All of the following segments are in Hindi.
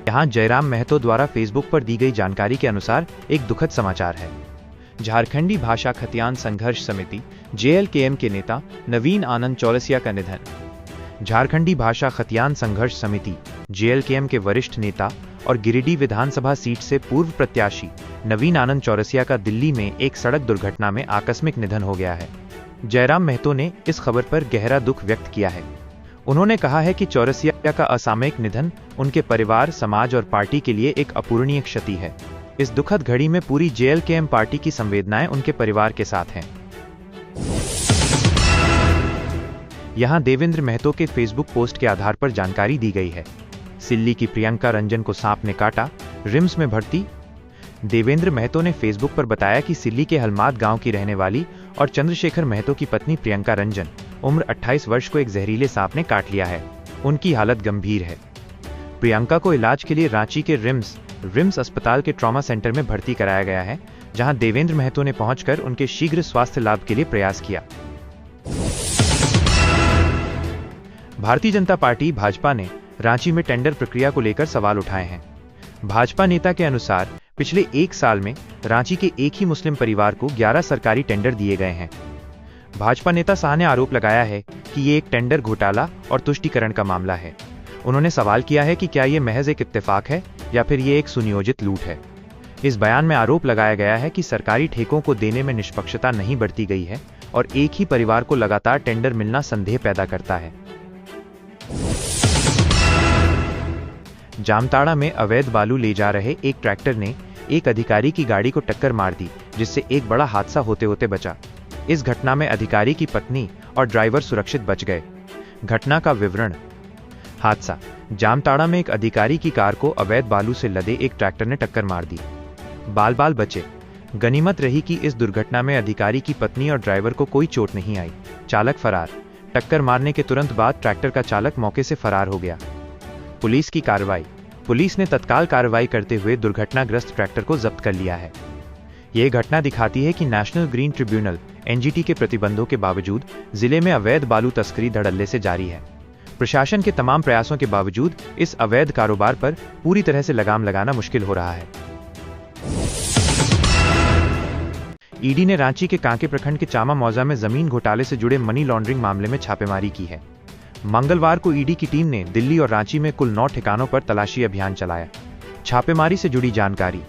यहाँ जयराम महतो द्वारा फेसबुक पर दी गई जानकारी के अनुसार एक दुखद समाचार है। झारखंडी भाषा खतियान संघर्ष समिति JLKM के नेता नवीन आनंद चौरसिया का निधन। झारखंडी भाषा खतियान संघर्ष समिति JLKM के वरिष्ठ नेता और गिरिडीह विधानसभा सीट से पूर्व प्रत्याशी नवीन आनंद चौरसिया का दिल्ली में एक सड़क दुर्घटना में आकस्मिक निधन हो गया है। जयराम महतो ने इस खबर पर गहरा दुख व्यक्त किया है। उन्होंने कहा है कि चौरसिया का असामयिक निधन उनके परिवार, समाज और पार्टी के लिए एक अपूरणीय क्षति है। इस दुखद घड़ी में पूरी JLKM पार्टी की संवेदनाएं उनके परिवार के साथ हैं। यहां देवेंद्र महतो के फेसबुक पोस्ट के आधार पर जानकारी दी गई है। सिल्ली की प्रियंका रंजन को सांप ने काटा, रिम्स में भर्ती। देवेंद्र महतो ने फेसबुक पर बताया कि सिल्ली के हलमाद गांव की रहने वाली और चंद्रशेखर महतो की पत्नी प्रियंका रंजन उम्र 28 वर्ष को एक जहरीले सांप ने काट लिया है। उनकी हालत गंभीर है। प्रियंका को इलाज के लिए रांची के रिम्स अस्पताल के ट्रॉमा सेंटर में भर्ती कराया गया है, जहां देवेंद्र महतो ने पहुंचकर उनके शीघ्र स्वास्थ्य लाभ के लिए प्रयास किया। भारतीय जनता पार्टी भाजपा ने रांची में टेंडर प्रक्रिया को लेकर सवाल उठाए हैं। भाजपा नेता के अनुसार पिछले 1 साल में रांची के एक ही मुस्लिम परिवार को 11 सरकारी टेंडर दिए गए हैं। भाजपा नेता शाह ने आरोप लगाया है कि ये एक टेंडर घोटाला और तुष्टीकरण का मामला है। उन्होंने सवाल किया है कि क्या ये महज एक इत्तेफाक है या फिर ये एक सुनियोजित लूट है। इस बयान में आरोप लगाया गया है कि सरकारी ठेकों को देने में निष्पक्षता नहीं बरती गई है और एक ही परिवार को लगातार टेंडर मिलना संदेह पैदा करता है। जामताड़ा में अवैध बालू ले जा रहे एक ट्रैक्टर ने एक अधिकारी की गाड़ी को टक्कर मार दी, जिससे एक बड़ा हादसा होते होते बचा। इस घटना में अधिकारी की पत्नी और ड्राइवर सुरक्षित बच गए। घटना का विवरण। हादसा। जामताड़ा में एक अधिकारी की कार को अवैध बालू से लदे एक ट्रैक्टर ने टक्कर मार दी। बाल बचे। गनीमत रही कि इस दुर्घटना में अधिकारी की पत्नी और ड्राइवर को कोई चोट नहीं आई। चालक फरार। टक्कर मारने के तुरंत बाद ट्रैक्टर का चालक मौके से फरार हो गया। पुलिस की कार्रवाई। पुलिस ने तत्काल कार्रवाई करते हुए दुर्घटनाग्रस्त ट्रैक्टर को जब्त कर लिया है। यह घटना दिखाती है कि नेशनल ग्रीन ट्रिब्यूनल NGT के प्रतिबंधों के बावजूद जिले में अवैध बालू तस्करी धड़ल्ले से जारी है। प्रशासन के तमाम प्रयासों के बावजूद इस अवैध कारोबार पर पूरी तरह से लगाम लगाना मुश्किल हो रहा है। ईडी ने रांची के कांके प्रखंड के चामा मौजा में जमीन घोटाले से जुड़े मनी लॉन्ड्रिंग मामले में छापेमारी की है। मंगलवार को ईडी की टीम ने दिल्ली और रांची में कुल 9 ठिकानों पर तलाशी अभियान चलाया। छापेमारी से जुड़ी जानकारी।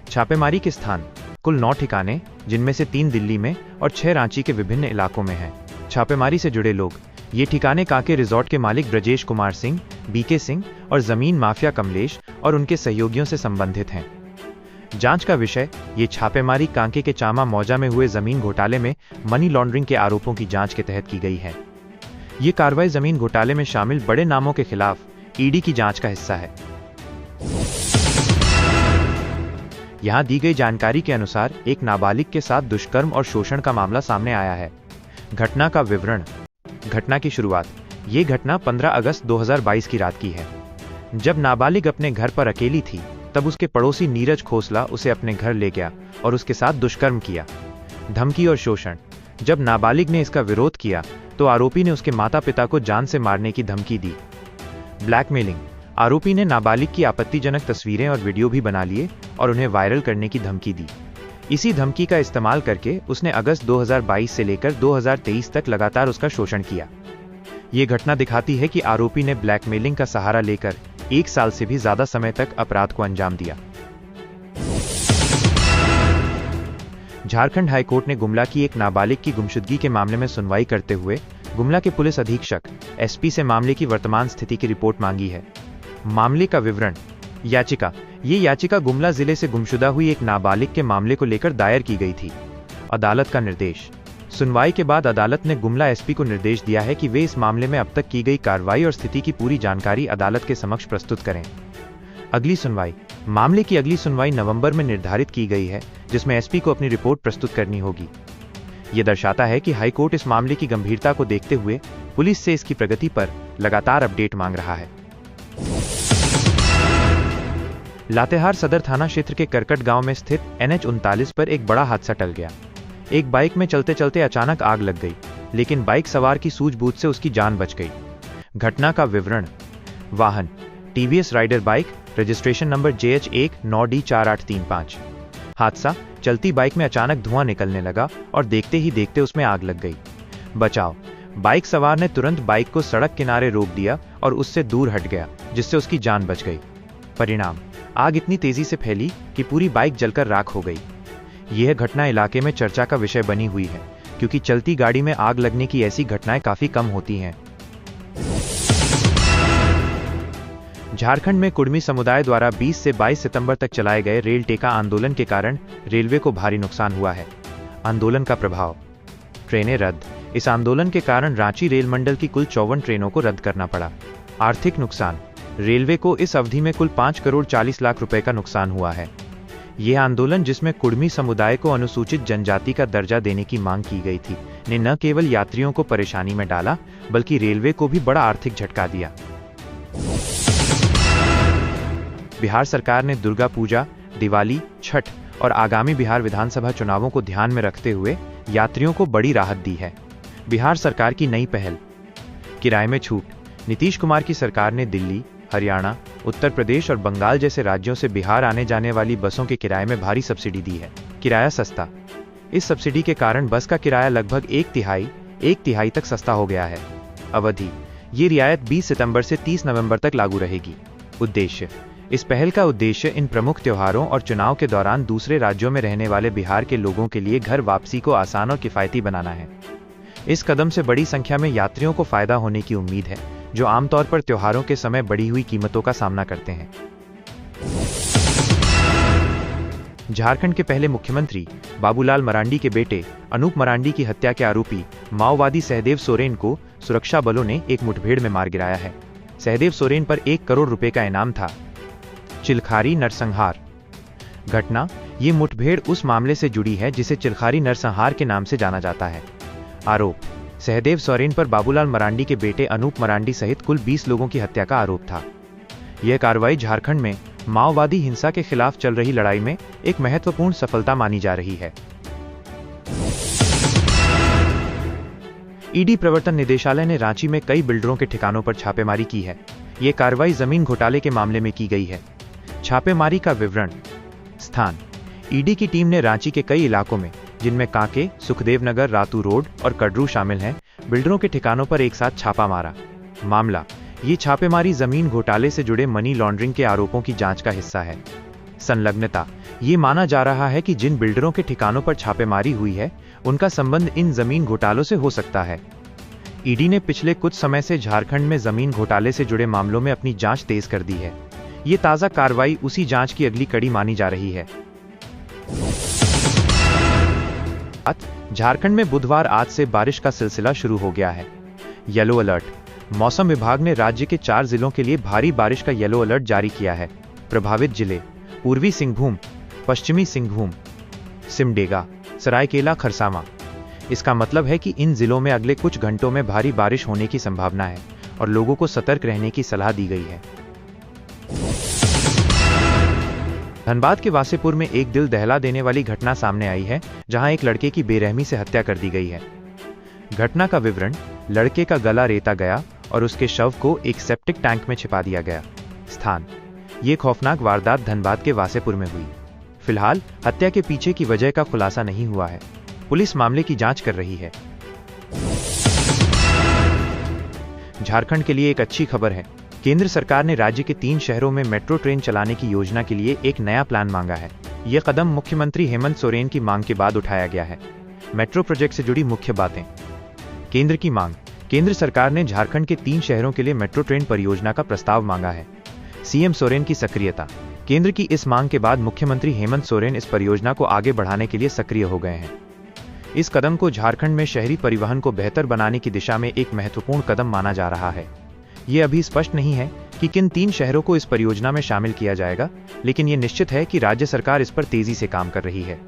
छापेमारी के स्थान कुल 9 ठिकाने, जिनमें से 3 दिल्ली में और 6 रांची के विभिन्न इलाकों में हैं। छापेमारी से जुड़े लोग। ये ठिकाने कांके रिजॉर्ट के मालिक ब्रजेश कुमार सिंह, BK सिंह और जमीन माफिया कमलेश और उनके सहयोगियों से संबंधित हैं। जांच का विषय। ये छापेमारी कांके के चामा मौजा में हुए जमीन घोटाले में मनी लॉन्ड्रिंग के आरोपों की जांच के तहत की गई है। ये कार्रवाई जमीन घोटाले में शामिल बड़े नामों के खिलाफ ईडी की जांच का हिस्सा है। यहां दी गई जानकारी के अनुसार एक नाबालिग के साथ दुष्कर्म और शोषण का मामला सामने आया है। घटना का विवरण। घटना की शुरुआत। ये घटना 15 अगस्त 2022 की रात की है। जब नाबालिग अपने घर पर अकेली थी, तब उसके पड़ोसी नीरज खोसला उसे अपने घर ले गया और उसके साथ दुष्कर्म किया। धमकी और शोषण। जब नाबालिग ने इसका विरोध किया तो आरोपी ने उसके माता पिता को जान से मारने की धमकी दी। ब्लैकमेलिंग। आरोपी ने नाबालिग की आपत्तिजनक तस्वीरें और वीडियो भी बना लिए और उन्हें वायरल करने की धमकी दी। इसी धमकी का इस्तेमाल करके उसने अगस्त 2022 से लेकर 2023 तक लगातार उसका शोषण किया। ये घटना दिखाती है कि आरोपी ने ब्लैकमेलिंग का सहारा लेकर 1 साल से भी ज्यादा समय तक अपराध को अंजाम दिया। झारखंड हाईकोर्ट ने गुमला की एक नाबालिग की गुमशुदगी के मामले में सुनवाई करते हुए गुमला के पुलिस अधीक्षक SP से मामले की वर्तमान स्थिति की रिपोर्ट मांगी है। मामले का विवरण। याचिका। ये याचिका गुमला जिले से गुमशुदा हुई एक नाबालिग के मामले को लेकर दायर की गई थी। अदालत का निर्देश। सुनवाई के बाद अदालत ने गुमला SP को निर्देश दिया है कि वे इस मामले में अब तक की गई कार्रवाई और स्थिति की पूरी जानकारी अदालत के समक्ष प्रस्तुत करें। अगली सुनवाई। मामले की अगली सुनवाई नवंबर में निर्धारित की गई है, जिसमें SP को अपनी रिपोर्ट प्रस्तुत करनी होगी। यह दर्शाता है कि हाईकोर्ट इस मामले की गंभीरता को देखते हुए पुलिस से इसकी प्रगति पर लगातार अपडेट मांग रहा है। लातेहार सदर थाना क्षेत्र के करकट गांव में स्थित NH 39 पर एक बड़ा हादसा टल गया। एक बाइक में चलते चलते अचानक आग लग गई, लेकिन बाइक सवार की सूझबूझ से उसकी जान बच गई। घटना का विवरण। वाहन TVS rider bike registration number JH19D4835। हादसा, चलती बाइक में अचानक धुआं निकलने लगा और देखते ही देखते उसमें आग लग गई। बचाव, बाइक सवार ने तुरंत बाइक को सड़क किनारे रोक दिया और उससे दूर हट गया, जिससे उसकी जान बच गई। परिणाम, आग इतनी तेजी से फैली कि पूरी बाइक जलकर राख हो गई। यह घटना इलाके में चर्चा का विषय बनी हुई है, क्योंकि चलती गाड़ी में आग लगने की ऐसी घटनाएं काफी कम होती हैं। झारखंड में कुड़मी समुदाय द्वारा 20 से 22 सितंबर तक चलाए गए रेल टेका आंदोलन के कारण रेलवे को भारी नुकसान हुआ है। आंदोलन का प्रभाव, ट्रेनें रद्द। इस आंदोलन के कारण रांची रेल मंडल की कुल 54 ट्रेनों को रद्द करना पड़ा। आर्थिक नुकसान, रेलवे को इस अवधि में कुल 5 करोड़ 40 लाख रुपए का नुकसान हुआ है। यह आंदोलन, जिसमें कुड़मी समुदाय को अनुसूचित जनजाति का दर्जा देने की मांग की गई थी, ने न केवल यात्रियों को परेशानी में डाला, बल्कि रेलवे को भी बड़ा आर्थिक झटका दिया। बिहार सरकार ने दुर्गा पूजा, दिवाली, छठ और आगामी बिहार विधानसभा चुनावों को ध्यान में रखते हुए यात्रियों को बड़ी राहत दी है। बिहार सरकार की नई पहल, किराए में छूट। नीतीश कुमार की सरकार ने दिल्ली, हरियाणा, उत्तर प्रदेश और बंगाल जैसे राज्यों से बिहार आने जाने वाली बसों के किराए में भारी सब्सिडी दी है। किराया सस्ता, इस सब्सिडी के कारण बस का किराया लगभग एक तिहाई तक सस्ता हो गया है। अवधि, ये रियायत 20 सितंबर से 30 नवंबर तक लागू रहेगी। उद्देश्य, इस पहल का उद्देश्य इन प्रमुख त्योहारों और चुनाव के दौरान दूसरे राज्यों में रहने वाले बिहार के लोगों के लिए घर वापसी को आसान और किफायती बनाना है। इस कदम से बड़ी संख्या में यात्रियों को फायदा होने की उम्मीद है, जो आमतौर पर त्योहारों के समय बढ़ी हुई कीमतों का सामना करते हैं। झारखंड के पहले मुख्यमंत्री बाबूलाल मरांडी के बेटे अनूप मरांडी की हत्या के आरोपी माओवादी सहदेव सोरेन को सुरक्षा बलों ने एक मुठभेड़ में मार गिराया है। सहदेव सोरेन पर 1 करोड़ रुपए का इनाम था। चिलखारी नरसंहार घटना, ये मुठभेड़ उस मामले से जुड़ी है जिसे चिलखारी नरसंहार के नाम से जाना जाता है। आरोप, सहदेव सोरेन पर बाबूलाल मरांडी के बेटे अनूप मरांडी सहित कुल 20 लोगों की हत्या का आरोप था। यह कार्रवाई झारखंड में माओवादी हिंसा के खिलाफ चल रही लड़ाई में एक महत्वपूर्ण सफलता मानी जा रही है। ईडी प्रवर्तन निदेशालय ने रांची में कई बिल्डरों के ठिकानों पर छापेमारी की है। यह कार्रवाई जमीन घोटाले के मामले में की गई है। छापेमारी का विवरण, स्थान, ईडी की टीम ने रांची के कई इलाकों में, जिनमें कांके, सुखदेव नगर, रातू रोड और कड़रू शामिल हैं, बिल्डरों के ठिकानों पर एक साथ छापा मारा। मामला, ये छापेमारी जमीन घोटाले से जुड़े मनी लॉन्ड्रिंग के आरोपों की जांच का हिस्सा है। संलग्नता, ये माना जा रहा है कि जिन बिल्डरों के ठिकानों पर छापेमारी हुई है, उनका संबंध इन जमीन घोटालों से हो सकता है। ईडी ने पिछले कुछ समय से झारखंड में जमीन घोटाले से जुड़े मामलों में अपनी जांच तेज कर दी है। ये ताजा कार्रवाई उसी जांच की अगली कड़ी मानी जा रही है। झारखंड में बुधवार आज से बारिश का सिलसिला शुरू हो गया है। येलो अलर्ट, मौसम विभाग ने राज्य के 4 जिलों के लिए भारी बारिश का येलो अलर्ट जारी किया है। प्रभावित जिले पूर्वी सिंहभूम, पश्चिमी सिंहभूम, सिमडेगा, सरायकेला, खरसावां। इसका मतलब है कि इन जिलों में अगले कुछ घंटों में भारी बारिश होने की संभावना है और लोगों को सतर्क रहने की सलाह दी गई है। धनबाद के वासेपुर में एक दिल दहला देने वाली घटना सामने आई है, जहां एक लड़के की बेरहमी से हत्या कर दी गई है। घटना का विवरण, लड़के का गला रेता गया और उसके शव को एक सेप्टिक टैंक में छिपा दिया गया। स्थान, ये खौफनाक वारदात धनबाद के वासेपुर में हुई। फिलहाल हत्या के पीछे की वजह का खुलासा नहीं हुआ है। पुलिस मामले की जांच कर रही है। झारखंड के लिए एक अच्छी खबर है। केंद्र सरकार ने राज्य के 3 शहरों में मेट्रो ट्रेन चलाने की योजना के लिए एक नया प्लान मांगा है। यह कदम मुख्यमंत्री हेमंत सोरेन की मांग के बाद उठाया गया है। मेट्रो प्रोजेक्ट से जुड़ी मुख्य बातें। केंद्र की मांग, केंद्र सरकार ने झारखंड के 3 शहरों के लिए मेट्रो ट्रेन परियोजना का प्रस्ताव मांगा है। सीएम सोरेन की सक्रियता, केंद्र की इस मांग के बाद मुख्यमंत्री हेमंत सोरेन इस परियोजना को आगे बढ़ाने के लिए सक्रिय हो गए हैं। इस कदम को झारखंड में शहरी परिवहन को बेहतर बनाने की दिशा में एक महत्वपूर्ण कदम माना जा रहा है। ये अभी स्पष्ट नहीं है कि किन 3 शहरों को इस परियोजना में शामिल किया जाएगा, लेकिन ये निश्चित है कि राज्य सरकार इस पर तेजी से काम कर रही है।